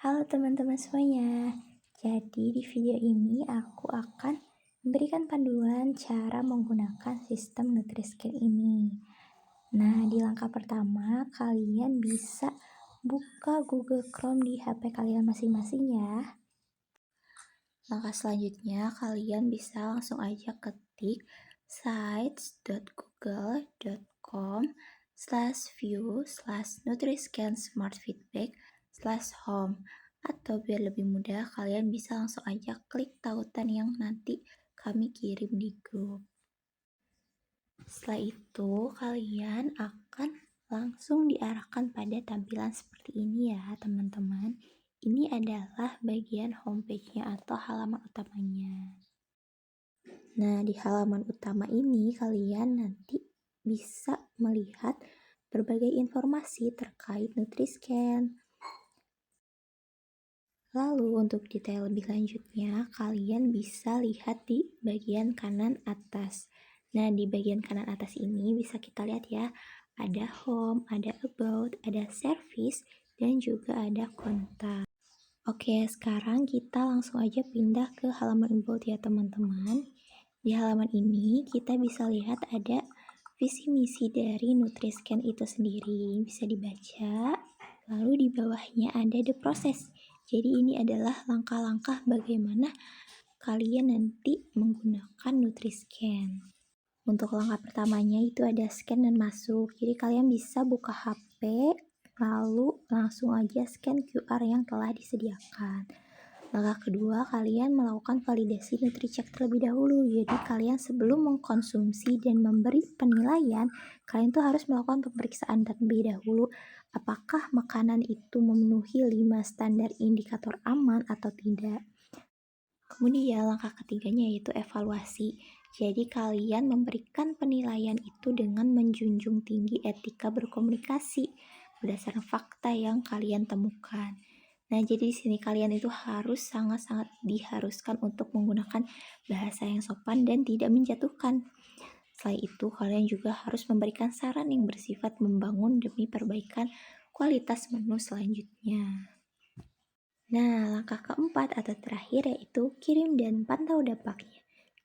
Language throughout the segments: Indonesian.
Halo teman-teman semuanya. Jadi di video ini aku akan memberikan panduan cara menggunakan sistem Nutriscan ini. Nah, di langkah pertama kalian bisa buka Google Chrome di HP kalian masing-masing ya. Langkah selanjutnya kalian bisa langsung aja ketik sites.google.com/view/nutriscan-smart-feedback/home, atau biar lebih mudah kalian bisa langsung aja klik tautan yang nanti kami kirim di grup. Setelah itu kalian akan langsung diarahkan pada tampilan seperti ini ya teman-teman. Ini adalah bagian homepage-nya atau halaman utamanya. Nah, di halaman utama ini kalian nanti bisa melihat berbagai informasi terkait Nutriscan. Lalu untuk detail lebih lanjutnya, kalian bisa lihat di bagian kanan atas. Nah, di bagian kanan atas ini bisa kita lihat ya, ada home, ada about, ada service, dan juga ada kontak. Oke, sekarang kita langsung aja pindah ke halaman about ya teman-teman. Di halaman ini kita bisa lihat ada visi misi dari Nutriscan itu sendiri, bisa dibaca. Lalu di bawahnya ada the process. Jadi ini adalah langkah-langkah bagaimana kalian nanti menggunakan Nutriscan. Untuk langkah pertamanya itu ada scan dan masuk. Jadi kalian bisa buka HP, lalu langsung aja scan QR yang telah disediakan. Langkah kedua, kalian melakukan validasi NutriCheck terlebih dahulu. Jadi kalian sebelum mengkonsumsi dan memberi penilaian, kalian tuh harus melakukan pemeriksaan terlebih dahulu apakah makanan itu memenuhi 5 standar indikator aman atau tidak. Kemudian langkah ketiganya yaitu evaluasi. Jadi kalian memberikan penilaian itu dengan menjunjung tinggi etika berkomunikasi berdasarkan fakta yang kalian temukan. Nah, jadi di sini kalian itu harus sangat-sangat diharuskan untuk menggunakan bahasa yang sopan dan tidak menjatuhkan. Selain itu, kalian juga harus memberikan saran yang bersifat membangun demi perbaikan kualitas menu selanjutnya. Nah, langkah keempat atau terakhir yaitu kirim dan pantau dampaknya.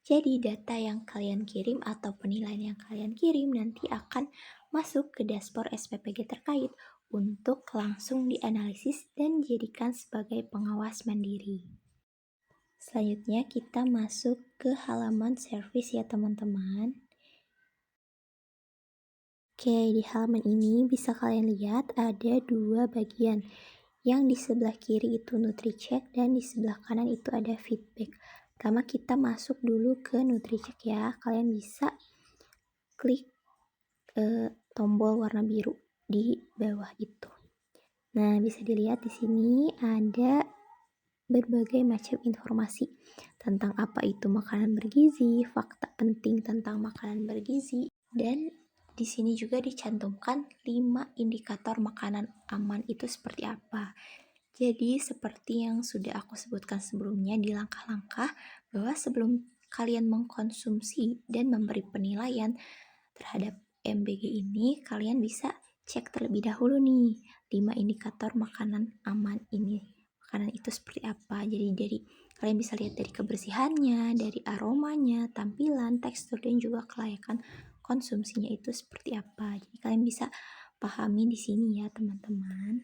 Jadi data yang kalian kirim atau penilaian yang kalian kirim nanti akan masuk ke dashboard SPPG terkait untuk langsung dianalisis dan dijadikan sebagai pengawas mandiri. Selanjutnya kita masuk ke halaman service ya teman-teman. Oke, di halaman ini bisa kalian lihat ada dua bagian. Yang di sebelah kiri itu NutriCheck dan di sebelah kanan itu ada feedback. Pertama kita masuk dulu ke NutriCheck ya. Kalian bisa klik tombol warna biru di bawah itu. Nah, bisa dilihat di sini ada berbagai macam informasi tentang apa itu makanan bergizi, fakta penting tentang makanan bergizi, dan di sini juga dicantumkan 5 indikator makanan aman itu seperti apa. Jadi seperti yang sudah aku sebutkan sebelumnya di langkah-langkah, bahwa sebelum kalian mengkonsumsi dan memberi penilaian terhadap MBG ini, kalian bisa cek terlebih dahulu nih 5 indikator makanan aman ini. Makanan itu seperti apa. Jadi dari kalian bisa lihat dari kebersihannya, dari aromanya, tampilan, tekstur, dan juga kelayakan konsumsinya itu seperti apa. Jadi kalian bisa pahami di sini ya teman-teman.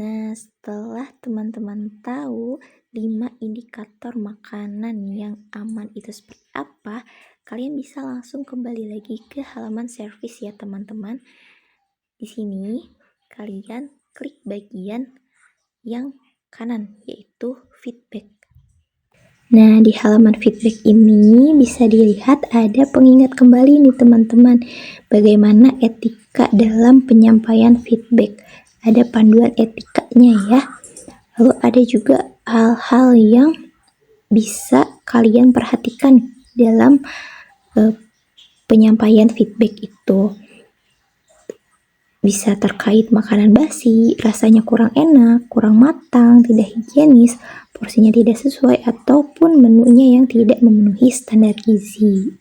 Nah, setelah teman-teman tahu 5 indikator makanan yang aman itu seperti apa, kalian bisa langsung kembali lagi ke halaman service ya teman-teman. Di sini kalian klik bagian yang kanan yaitu feedback. Nah, di halaman feedback ini bisa dilihat ada pengingat kembali nih teman-teman, bagaimana etika dalam penyampaian feedback. Ada panduan etikanya ya. Lalu ada juga hal-hal yang bisa kalian perhatikan dalam penyampaian feedback itu. Bisa terkait makanan basi, rasanya kurang enak, kurang matang, tidak higienis, porsinya tidak sesuai, ataupun menunya yang tidak memenuhi standar gizi.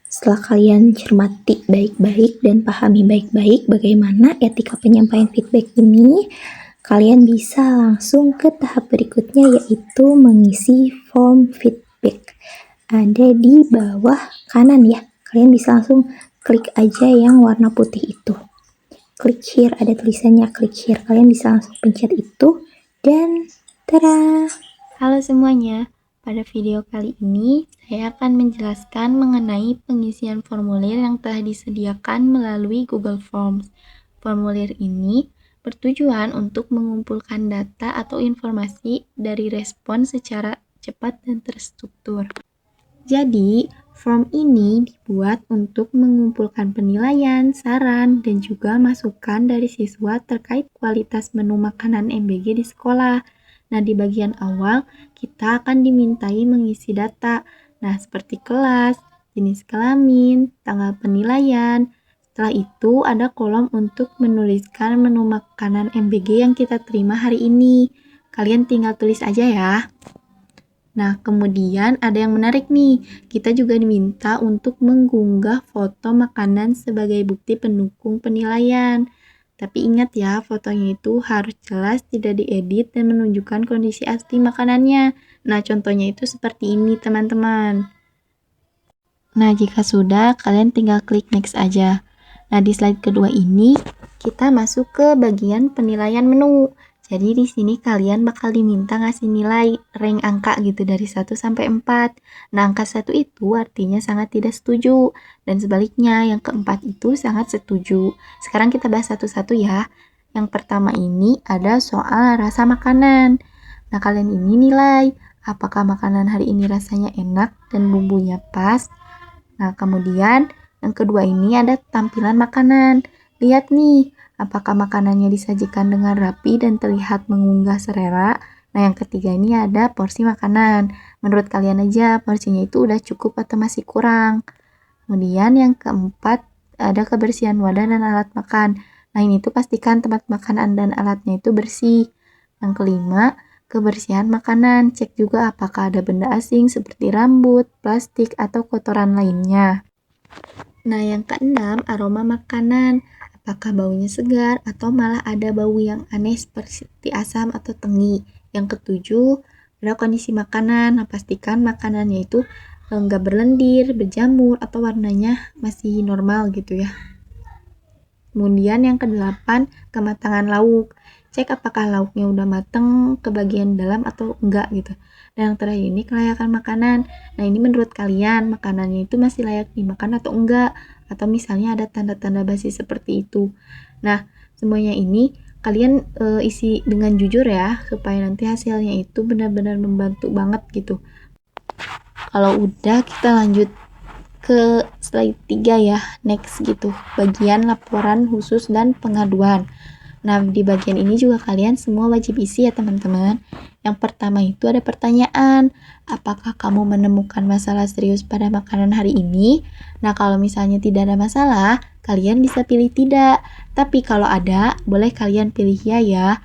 Setelah kalian cermati baik-baik dan pahami baik-baik bagaimana etika penyampaian feedback ini, kalian bisa langsung ke tahap berikutnya, yaitu mengisi form feedback. Ada di bawah kanan ya. Kalian bisa langsung klik aja yang warna putih itu. Klik here, ada tulisannya klik here. Kalian bisa langsung pencet itu dan tada! Halo semuanya, pada video kali ini saya akan menjelaskan mengenai pengisian formulir yang telah disediakan melalui Google Forms. Formulir ini bertujuan untuk mengumpulkan data atau informasi dari respon secara cepat dan terstruktur. Jadi, form ini dibuat untuk mengumpulkan penilaian, saran, dan juga masukan dari siswa terkait kualitas menu makanan MBG di sekolah. Nah, di bagian awal, kita akan dimintai mengisi data. Nah, seperti kelas, jenis kelamin, tanggal penilaian. Setelah itu, ada kolom untuk menuliskan menu makanan MBG yang kita terima hari ini. Kalian tinggal tulis aja ya. Nah, kemudian ada yang menarik nih. Kita juga diminta untuk mengunggah foto makanan sebagai bukti pendukung penilaian. Tapi ingat ya, fotonya itu harus jelas, tidak diedit, dan menunjukkan kondisi asli makanannya. Nah, contohnya itu seperti ini, teman-teman. Nah, jika sudah, kalian tinggal klik next aja. Nah, di slide kedua ini, kita masuk ke bagian penilaian menu. Jadi di sini kalian bakal diminta ngasih nilai rank angka gitu dari 1 sampai 4. Nah, angka 1 itu artinya sangat tidak setuju. Dan sebaliknya, yang keempat itu sangat setuju. Sekarang kita bahas satu-satu ya. Yang pertama ini ada soal rasa makanan. Nah, kalian ini nilai apakah makanan hari ini rasanya enak dan bumbunya pas. Nah, kemudian yang kedua ini ada tampilan makanan. Lihat nih, apakah makanannya disajikan dengan rapi dan terlihat mengunggah selera. Nah, yang ketiga ini ada porsi makanan. Menurut kalian aja, porsinya itu udah cukup atau masih kurang. Kemudian yang keempat ada kebersihan wadah dan alat makan. Nah, ini tuh pastikan tempat makanan dan alatnya itu bersih. Yang kelima, kebersihan makanan. Cek juga apakah ada benda asing seperti rambut, plastik, atau kotoran lainnya. Nah, yang keenam, aroma makanan. Apakah baunya segar atau malah ada bau yang aneh seperti asam atau tengi. Yang ketujuh, ada kondisi makanan. Nah, pastikan makanannya itu enggak berlendir, berjamur, atau warnanya masih normal gitu ya. Kemudian yang kedelapan, kematangan lauk. Cek apakah lauknya udah mateng ke bagian dalam atau enggak gitu. Dan yang terakhir ini kelayakan makanan. Nah, ini menurut kalian makanannya itu masih layak dimakan atau enggak? Atau misalnya ada tanda-tanda basi seperti itu. Nah, semuanya ini kalian isi dengan jujur ya, supaya nanti hasilnya itu benar-benar membantu banget gitu. Kalau udah, kita lanjut ke slide 3 ya, next gitu, bagian laporan khusus dan pengaduan. Nah, di bagian ini juga kalian semua wajib isi ya teman-teman. Yang pertama itu ada pertanyaan, apakah kamu menemukan masalah serius pada makanan hari ini? Nah, kalau misalnya tidak ada masalah, kalian bisa pilih tidak. Tapi kalau ada, boleh kalian pilih ya.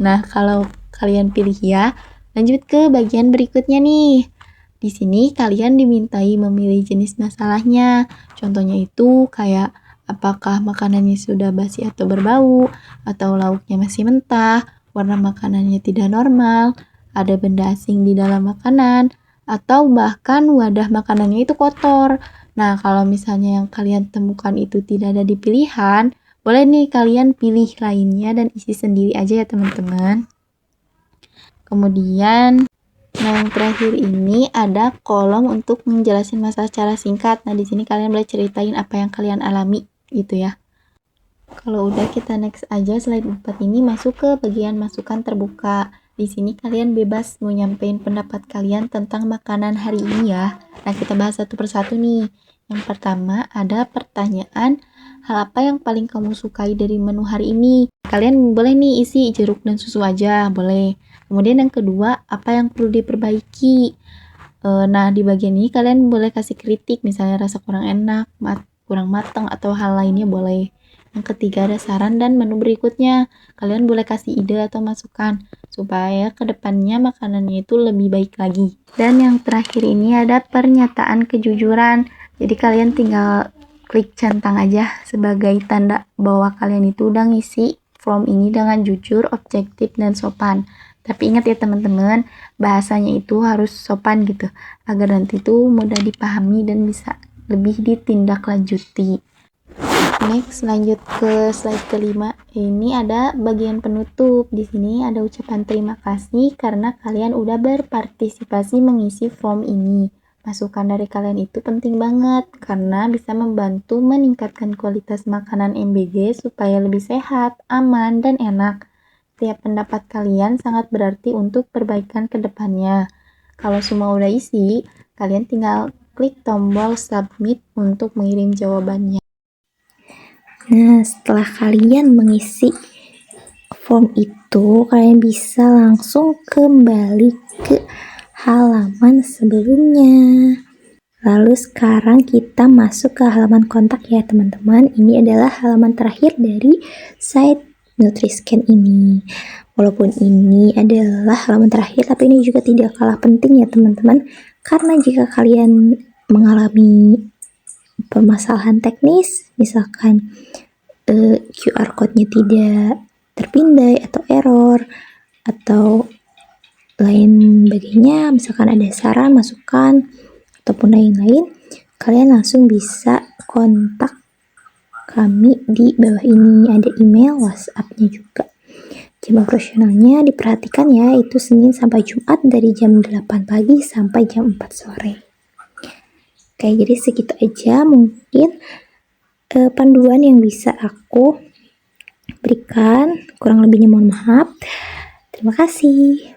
Nah, kalau kalian pilih ya, lanjut ke bagian berikutnya nih. Di sini kalian dimintai memilih jenis masalahnya. Contohnya itu kayak apakah makanannya sudah basi atau berbau, atau lauknya masih mentah, warna makanannya tidak normal, ada benda asing di dalam makanan, atau bahkan wadah makanannya itu kotor. Nah, kalau misalnya yang kalian temukan itu tidak ada di pilihan, boleh nih kalian pilih lainnya dan isi sendiri aja ya teman-teman. Kemudian nah, yang terakhir ini ada kolom untuk menjelaskan masalah secara singkat. Nah, di sini kalian boleh ceritain apa yang kalian alami gitu ya. Kalau udah, kita next aja slide 4 ini masuk ke bagian masukan terbuka. Di sini kalian bebas mau nyampein pendapat kalian tentang makanan hari ini ya. Nah, kita bahas satu persatu nih. Yang pertama ada pertanyaan, hal apa yang paling kamu sukai dari menu hari ini? Kalian boleh nih isi jeruk dan susu aja, boleh. Kemudian yang kedua, apa yang perlu diperbaiki? Nah, di bagian ini kalian boleh kasih kritik, misalnya rasa kurang enak, kurang matang, atau hal lainnya boleh. Yang ketiga ada saran dan menu berikutnya. Kalian boleh kasih ide atau masukan, supaya kedepannya makanannya itu lebih baik lagi. Dan yang terakhir ini ada pernyataan kejujuran. Jadi kalian tinggal klik centang aja sebagai tanda bahwa kalian itu udah ngisi form ini dengan jujur, objektif, dan sopan. Tapi ingat ya teman-teman, bahasanya itu harus sopan gitu, agar nanti tuh mudah dipahami dan bisa lebih ditindaklanjuti. Next, lanjut ke slide kelima. Ini ada bagian penutup. Di sini ada ucapan terima kasih karena kalian udah berpartisipasi mengisi form ini. Masukan dari kalian itu penting banget karena bisa membantu meningkatkan kualitas makanan MBG supaya lebih sehat, aman, dan enak. Setiap pendapat kalian sangat berarti untuk perbaikan ke depannya. Kalau semua udah isi, kalian tinggal klik tombol submit untuk mengirim jawabannya. Nah, setelah kalian mengisi form itu, kalian bisa langsung kembali ke halaman sebelumnya. Lalu sekarang kita masuk ke halaman kontak ya teman-teman. Ini adalah halaman terakhir dari site Nutriscan ini. Walaupun ini adalah halaman terakhir, tapi ini juga tidak kalah penting ya teman-teman. Karena jika kalian mengalami permasalahan teknis, misalkan QR code-nya tidak terpindai atau error atau lain sebagainya, misalkan ada saran, masukan ataupun lain-lain, kalian langsung bisa kontak kami di bawah ini. Ada email, WhatsApp-nya juga. Jam operasionalnya diperhatikan ya, itu Senin sampai Jumat dari jam 8 pagi sampai jam 4 sore. Oke, jadi segitu aja mungkin panduan yang bisa aku berikan. Kurang lebihnya mohon maaf. Terima kasih.